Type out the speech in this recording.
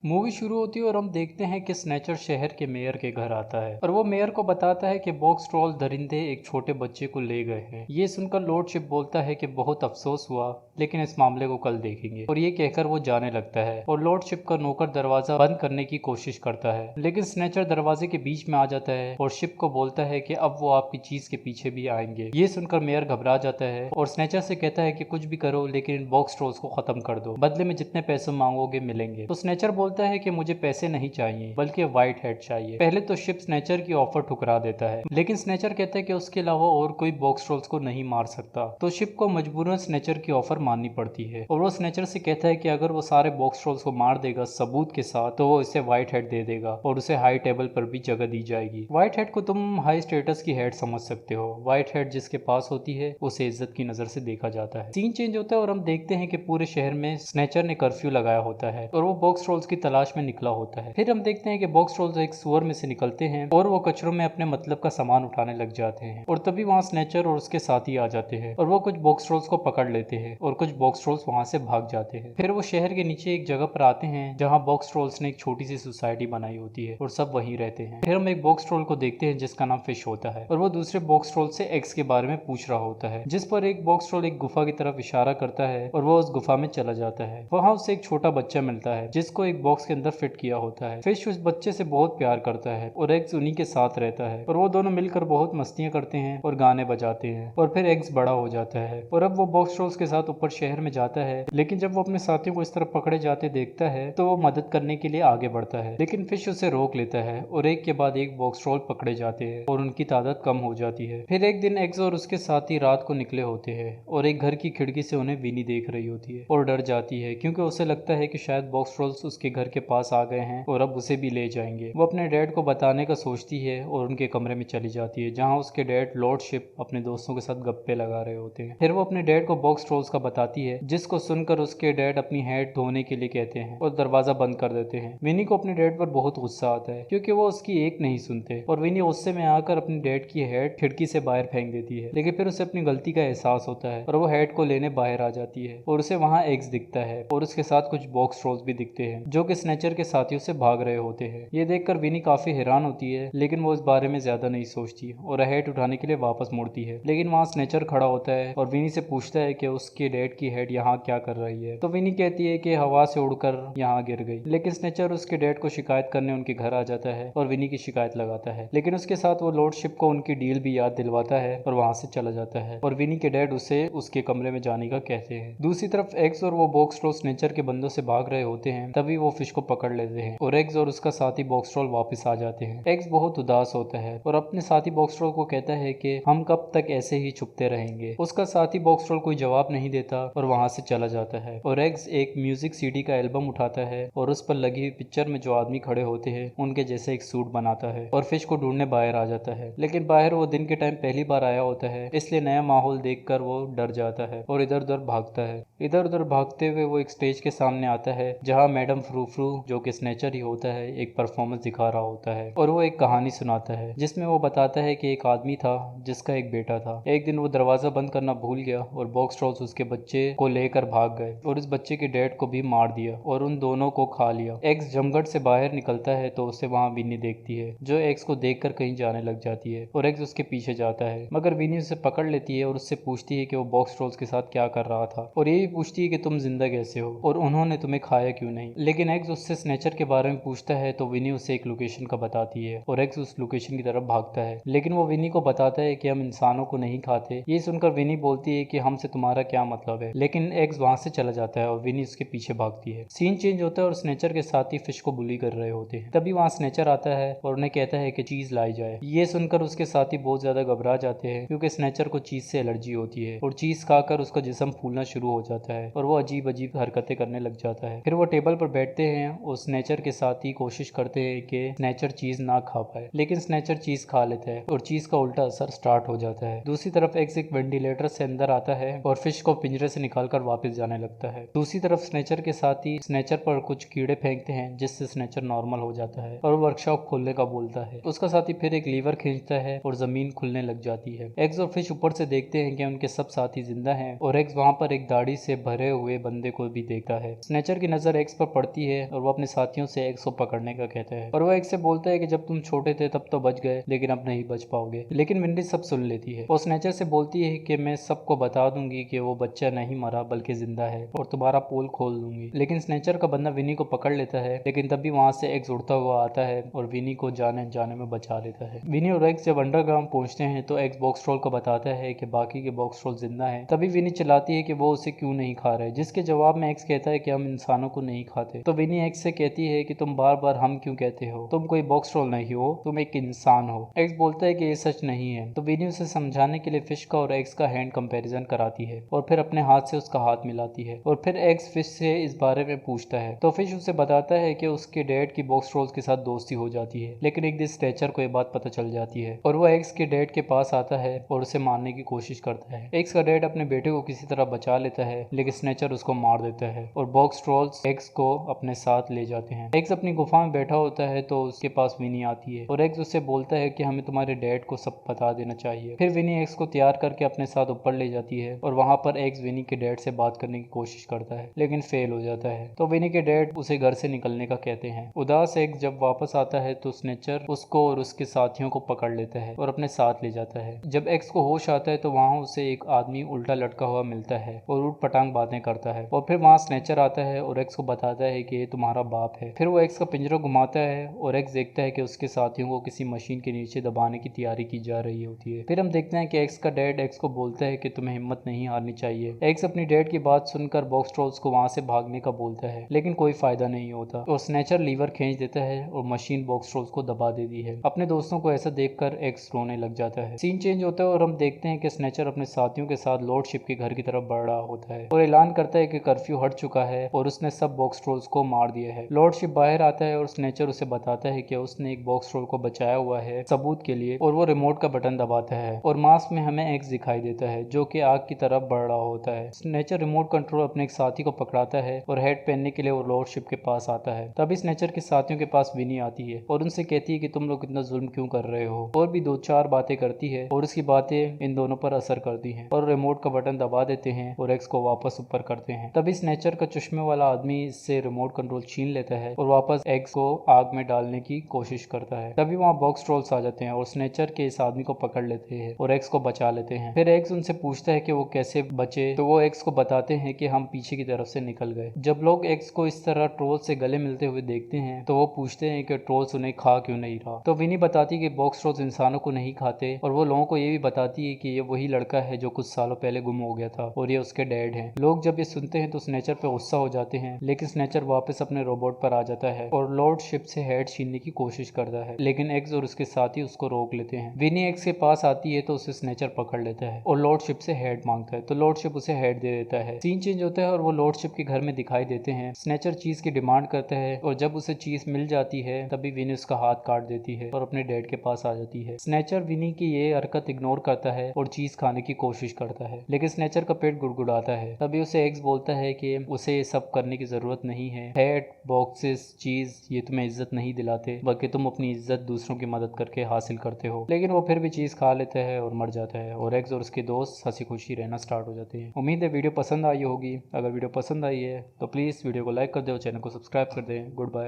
Movie शुरू होती है और हम देखते हैं कि स्नेचर शहर के मेयर के घर आता है और वो मेयर को बताता है कि बॉक्स ट्रॉल दरिंदे एक छोटे बच्चे को ले गए हैं। ये सुनकर लॉर्ड शिप बोलता है कि बहुत अफसोस हुआ, लेकिन इस मामले को कल देखेंगे। और ये कहकर वो जाने लगता है और लॉर्ड शिप का नौकर दरवाजा बंद करने की कोशिश करता है, लेकिन स्नेचर दरवाजे के बीच में आ जाता है और शिप को बोलता है कि अब वो आपकी चीज के पीछे भी आएंगे। ये सुनकर मेयर घबरा जाता है और स्नेचर से कहता है कि कुछ भी करो लेकिन इन बॉक्स ट्रॉल्स को खत्म कर दो, बदले में जितने पैसे मांगोगे मिलेंगे। तो स्नेचर बोलता है कि मुझे पैसे नहीं चाहिए बल्कि व्हाइट हेड चाहिए। पहले तो शिप स्नेचर की ऑफर ठुकरा देता है, लेकिन स्नेचर कहता है कि उसके अलावा और कोई बॉक्स ट्रॉल्स को नहीं मार सकता। तो शिप को मजबूरन स्नेचर की ऑफर माननी पड़ती है और वो स्नेचर से कहता है कि अगर वो सारे बॉक्स ट्रॉल्स को मार देगा सबूत के साथ तो वो इसे व्हाइट हेड दे देगा और उसे हाई टेबल पर भी जगह दी जाएगी। व्हाइट हेड को तुम हाई स्टेटस की हेड समझ सकते हो। व्हाइट हेड जिसके पास होती है उसे इज्जत की नजर से देखा जाता है। सीन चेंज होता है और हम देखते हैं कि पूरे शहर में स्नेचर ने कर्फ्यू लगाया होता है और वो बॉक्स ट्रॉल्स की तलाश में निकला होता है। फिर हम देखते हैं कि बॉक्स ट्रॉल्स एक सुअर में से निकलते हैं और वो कचरों में अपने मतलब का सामान उठाने लग जाते हैं और तभी वहाँ स्नेचर और उसके साथी आ जाते हैं और वो कुछ बॉक्स ट्रॉल्स को पकड़ लेते हैं और कुछ बॉक्स ट्रॉल्स वहाँ से भाग जाते हैं। फिर वो शहर के नीचे एक जगह पर आते हैं जहाँ बॉक्स ट्रॉल्स ने एक छोटी सी सोसाइटी बनाई होती है और सब वहीं रहते हैं। फिर हम एक बॉक्स ट्रॉल को देखते हैं जिसका नाम फिश होता है और वो दूसरे बॉक्स ट्रॉल से एक्स के बारे में पूछ रहा होता है, जिस पर एक बॉक्स ट्रॉल एक गुफा की तरफ इशारा करता है और वो उस गुफा में चला जाता है। वहाँ उसे एक छोटा बच्चा मिलता है जिसको एक बॉक्स के अंदर फिट किया होता है। फिश उस बच्चे से बहुत प्यार करता है और एग्स उन्हीं के साथ रहता है और वो दोनों मिलकर बहुत मस्तियां करते हैं और गाने बजाते हैं। और फिर एग्स बड़ा हो जाता है और अब वो बॉक्स ट्रॉल्स के साथ ऊपर शहर में जाता है, लेकिन जब वो अपने साथियों को इस तरफ पकड़े जाते देखता है तो वो मदद करने के लिए आगे बढ़ता है, लेकिन फिश उसे रोक लेता है और एक के बाद एक बॉक्स ट्रॉल पकड़े जाते हैं और उनकी तादाद कम हो जाती है। फिर एक दिन एग्स और उसके साथी रात को निकले होते हैं और एक घर की खिड़की से उन्हें विनी देख रही होती है और डर जाती है क्योंकि उसे लगता है कि शायद बॉक्स ट्रॉल्स उसके घर के पास आ गए हैं और अब उसे भी ले जाएंगे। वो अपने डैड को बताने का सोचती है और उनके कमरे में चली जाती है जहाँ उसके डैड लॉर्ड शिप अपने दोस्तों के साथ गप्पे लगा रहे होते हैं। फिर वो अपने डैड को बॉक्स ट्रॉल्स का बताती है, जिसको सुनकर उसके डैड अपनी हेड धोने के लिए कहते हैं और दरवाजा बंद कर देते हैं। विनी को अपने डैड पर बहुत गुस्सा आता है क्योंकि वो उसकी एक नहीं सुनते और विनी गुस्से में आकर अपने डैड की हेड खिड़की से बाहर फेंक देती है, लेकिन फिर उसे अपनी गलती का एहसास होता है और वो हेड को लेने बाहर आ जाती है और उसे वहाँ एग्स दिखता है और उसके साथ कुछ बॉक्स ट्रॉल्स भी दिखते हैं जो कि स्नेचर के साथियों से भाग रहे होते हैं। ये देखकर विनी काफी हैरान होती है, लेकिन वो इस बारे में ज्यादा नहीं सोचती और हेड उठाने के लिए वापस मुड़ती है, लेकिन वहाँ स्नेचर खड़ा होता है और विनी से पूछता है कि उसके डैड की हेड यहाँ क्या कर रही है। तो विनी कहती है कि हवा से उड़कर यहाँ गिर गई, लेकिन स्नेचर उसके डैड को शिकायत करने उनके घर आ जाता है और विनी की शिकायत लगाता है, लेकिन उसके साथ वो लॉर्ड शिप को उनकी डील भी याद दिलवाता है और वहाँ से चला जाता है और विनी के डैड उसे उसके कमरे में जाने का कहते हैं। दूसरी तरफ एग्स और वो बॉक्स ट्रॉल स्नेचर के बंदों से भाग रहे होते हैं, तभी वो फिश को पकड़ लेते हैं और एग्स और उसका साथी बॉक्स ट्रॉल वापस आ जाते हैं। एग्स बहुत उदास होता है और अपने साथी बॉक्स ट्रॉल को कहता है कि हम कब तक ऐसे ही छुपते रहेंगे। उसका साथी बॉक्स ट्रॉल कोई जवाब नहीं देता और वहां से चला जाता है और एग्स एक म्यूजिक सीडी का एल्बम उठाता है और उस पर लगी हुई पिक्चर में जो आदमी खड़े होते हैं उनके जैसे एक सूट बनाता है और फिश को ढूंढने बाहर आ जाता है, लेकिन बाहर वो दिन के टाइम पहली बार आया होता है, इसलिए नया माहौल देखकर वो डर जाता है और इधर उधर भागता है। इधर उधर भागते हुए वो एक स्टेज के सामने आता है जहाँ मैडम फ्रू फ्रू जो कि स्नेचर ही होता है एक परफॉर्मेंस दिखा रहा होता है और वो एक कहानी सुनाता है जिसमें वो बताता है कि एक आदमी था जिसका एक बेटा था। एक दिन वो दरवाजा बंद करना भूल गया और बॉक्स ट्रॉल्स उसके बच्चे को लेकर भाग गए और इस बच्चे के डैड को भी मार दिया और उन दोनों को खा लिया। एक्स जमघट से बाहर निकलता है तो उसे वहाँ विनी देखती है जो एक्स को देखकर कहीं जाने लग जाती है और एक्स उसके पीछे जाता है, मगर विनी उसे पकड़ लेती है और उससे पूछती है कि वो बॉक्स ट्रॉल्स के साथ क्या कर रहा था और ये भी पूछती है कि तुम जिंदा कैसे हो और उन्होंने तुम्हें खाया क्यों नहीं। लेकिन एक्स उससे स्नेचर के बारे में पूछता है तो विनी उसे एक लोकेशन का बताती है और एक्स उस लोकेशन की तरफ भागता है, लेकिन वो विनी को बताता है कि हम इंसानों को नहीं खाते। ये सुनकर विनी बोलती है कि हमसे तुम्हारा क्या मतलब है, लेकिन एक्स वहां से चला जाता है और विनी उसके पीछे भागती है। सीन चेंज होता है और स्नेचर के साथी फिश को बुली कर रहे होते हैं, तभी वहाँ स्नेचर आता है और उन्हें कहता है कि चीज लाई जाए। ये सुनकर उसके साथी बहुत ज्यादा घबरा जाते हैं क्योंकि स्नेचर को चीज से एलर्जी होती है और चीज खाकर उसका जिस्म फूलना शुरू हो जाता है और वो अजीब अजीब हरकतें करने लग जाता है। फिर वो टेबल पर बैठते हैं और स्नेचर के साथ ही कोशिश करते हैं कि स्नेचर चीज ना खा पाए, लेकिन स्नेचर चीज खा लेता है और चीज का उल्टा असर स्टार्ट हो जाता है। दूसरी तरफ एक्स एक वेंटिलेटर से अंदर आता है और फिश को पिंजरे पिंजरे से निकालकर वापस जाने लगता है। दूसरी तरफ स्नेचर के साथी स्नेचर पर कुछ कीड़े फेंकते हैं जिससे स्नेचर नॉर्मल हो जाता है और वर्कशॉप खोलने का बोलता है। उसका साथी फिर एक लीवर खींचता है और जमीन खुलने लग जाती है। एग्स और फिश ऊपर से देखते हैं कि उनके सब साथी जिंदा हैं और एग्स वहाँ पर एक दाढ़ी से भरे हुए बंदे को भी देखता है। स्नेचर की नजर एग्स पर पड़ती है और वो अपने साथियों से एग्स को पकड़ने का कहता है और वो एग्स से बोलता है कि जब तुम छोटे थे तब तो बच गए, लेकिन अब नहीं बच पाओगे। लेकिन विंडी सब सुन लेती है और स्नेचर से बोलती है कि मैं सबको बता दूंगी कि वो बच्चा नहीं मरा बल्कि जिंदा है और तुम्हारा पोल खोल दूंगी। लेकिन स्नेचर का बंदा विनी को पकड़ लेता है, लेकिन तभी वहाँ से एग्स उड़ता हुआ आता है और विनी को जाने जाने में बचा लेता है। विनी और एग्स जब अंडरग्राउंड पहुंचते हैं तो एग्स बॉक्स ट्रोल को बताता है कि बाकी के बॉक्स ट्रोल जिंदा हैं। तभी विनी चिल्लाती है कि वो उसे क्यों नहीं खा रहे, जिसके जवाब में एग्स कहता है कि हम इंसानों को नहीं खाते। तो विनी एग्स से कहती है कि तुम बार बार हम क्यों कहते हो, तुम कोई बॉक्स ट्रोल नहीं हो, तुम एक इंसान हो। एग्स बोलता है कि ये सच नहीं है। तो विनी उसे समझाने के लिए फिश का और एग्स का हैंड कंपैरिजन कराती है और फिर अपने हाथ से उसका हाथ मिलाती है और फिर एग्स फिश से इस बारे में पूछता है। तो फिश उसे बताता है कि उसके डैड की बॉक्स ट्रोल्स के साथ दोस्ती हो जाती है, लेकिन एक दिन स्नेचर को ये बात पता चल जाती है और वो एग्स के डैड के पास आता है और उसे मारने की कोशिश करता है। एग्स का डैड अपने बेटे को किसी तरह बचा लेता है, लेकिन स्नेचर उसको मार देता है और बॉक्स ट्रोल्स एग्स को अपने साथ ले जाते हैं। एग्स अपनी गुफा में बैठा होता है तो उसके पास विनी आती है और एग्स उससे बोलता है कि हमें तुम्हारे डैड को सब बता देना चाहिए। फिर विनी एग्स को तैयार करके अपने साथ ऊपर ले जाती है और वहां पर एग्स विनी के डैड से बात करने की कोशिश करता है, लेकिन फेल हो जाता है। तो विनी के डैड उसे घर से निकलने का कहते हैं। उदास एग्स जब वापस आता है तो स्नेचर उसको और उसके साथियों को पकड़ लेता है और अपने साथ ले जाता है। जब एग्स को होश आता है तो वहाँ उसे एक आदमी उल्टा लटका हुआ मिलता है और उठ पटांग बातें करता है और फिर वहाँ स्नेचर आता है और एग्स को बताता है कि ये तुम्हारा बाप है। फिर वो एग्स का पिंजरा घुमाता है और एग्स देखता है कि उसके साथियों को किसी मशीन के नीचे दबाने की तैयारी की जा रही होती है। फिर हम देखते हैं कि एग्स का डैड एग्स को बोलता है कि तुम्हें हिम्मत नहीं हारनी चाहिए। एग्स अपनी डैड की बात सुनकर बॉक्स ट्रोल्स को वहां से भागने का बोलता है, लेकिन कोई फायदा नहीं होता और स्नेचर लीवर खींच देता है और मशीन बॉक्स ट्रोल्स को दबा देती है। अपने दोस्तों को ऐसा देखकर एग्स रोने लग जाता है। सीन चेंज होता है और हम देखते हैं कि स्नेचर अपने साथियों के साथ लॉर्ड शिप के घर की तरफ बढ़ रहा होता है और ऐलान करता है कि कर्फ्यू हट चुका है और उसने सब बॉक्स ट्रोल्स को मार दिया है। लॉर्ड शिप बाहर आता है और स्नेचर उसे बताता है कि उसने एक बॉक्स ट्रोल को बचाया हुआ है सबूत के लिए और वो रिमोट का बटन दबाता है और मास्क में हमें एग्स दिखाई देता है जो कि आग की तरफ बढ़ रहा होता है। स्नेचर रिमोट कंट्रोल अपने एक साथी को पकड़ाता है और हेड पहनने के लिए वो लॉर्ड शिप के पास आता है। तभी स्नेचर के साथियों के पास विनी आती है और उनसे कहती है कि तुम लोग इतना जुल्म क्यों कर रहे हो, और भी दो चार बातें करती है और उसकी बातें इन दोनों पर असर करती हैं और रिमोट का बटन दबा देते हैं और एग्स को वापस ऊपर करते हैं। तभी स्नेचर का चश्मे वाला आदमी इससे रिमोट कंट्रोल छीन लेता है और वापस एग्स को आग में डालने की कोशिश करता है। तभी वहाँ बॉक्स ट्रोल्स आ जाते हैं और स्नेचर के इस आदमी को पकड़ लेते हैं और एग्स को बचा लेते हैं। फिर एग्स उनसे पूछता है कि वो कैसे बचे, तो वो एग्स को बताते हैं कि हम पीछे की तरफ से निकल गए। जब लोग एग्स को इस तरह ट्रोल से गले मिलते हुए देखते हैं तो वो पूछते हैं कि ट्रोल्स उन्हें खा क्यों नहीं रहा। तो विनी बताती है कि बॉक्स ट्रोल्स इंसानों को नहीं खाते और वो लोगों को ये भी बताती है कि ये वही लड़का है जो कुछ सालों पहले गुम हो गया था और ये उसके डैड हैं। लोग जब ये सुनते हैं तो स्नेचर पे गुस्सा हो जाते हैं, लेकिन स्नेचर वापस अपने रोबोट पर आ जाता है और लॉर्ड शिप से हेड छीनने की कोशिश करता है, लेकिन एग्स और उसके साथी उसको रोक लेते हैं। विनी एग्स के पास आती है तो उसे स्नेचर पकड़ लेता है और लॉर्ड शिप से हेड मांगता है, तो लॉर्ड शिप उसे हेड दे देता है। सीन चेंज होता है और वो लॉर्ड शिप के घर में दिखाई देते हैं। स्नेचर चीज की डिमांड करता है और जब उसे चीज मिल जाती है तभी विनी उसका हाथ काट देती है और अपने डैड के पास आ जाती है। स्नेचर विनी की ये हरकत इग्नोर करता है और चीज खाने की कोशिश करता है, लेकिन स्नेचर का पेट गुड़गुड़ाता है। तभी उसे एग्स बोलता है कि उसे ये सब करने की जरूरत नहीं है। हेड, बॉक्सेस, चीज ये तुम्हें इज्जत नहीं दिलाते, बल्कि तुम अपनी इज्जत दूसरों की मदद करके हासिल करते हो। लेकिन वो फिर भी चीज खा लेता है और मर जाता है और एग्स और उसके दोस्त हंसी खुशी रहना स्टार्ट हो जाते हैं। उम्मीद है वीडियो पसंद आई होगी। अगर वीडियो पसंद आई है तो प्लीज वीडियो को लाइक कर दो, चैनल को सब्सक्राइब कर दें। Good bye.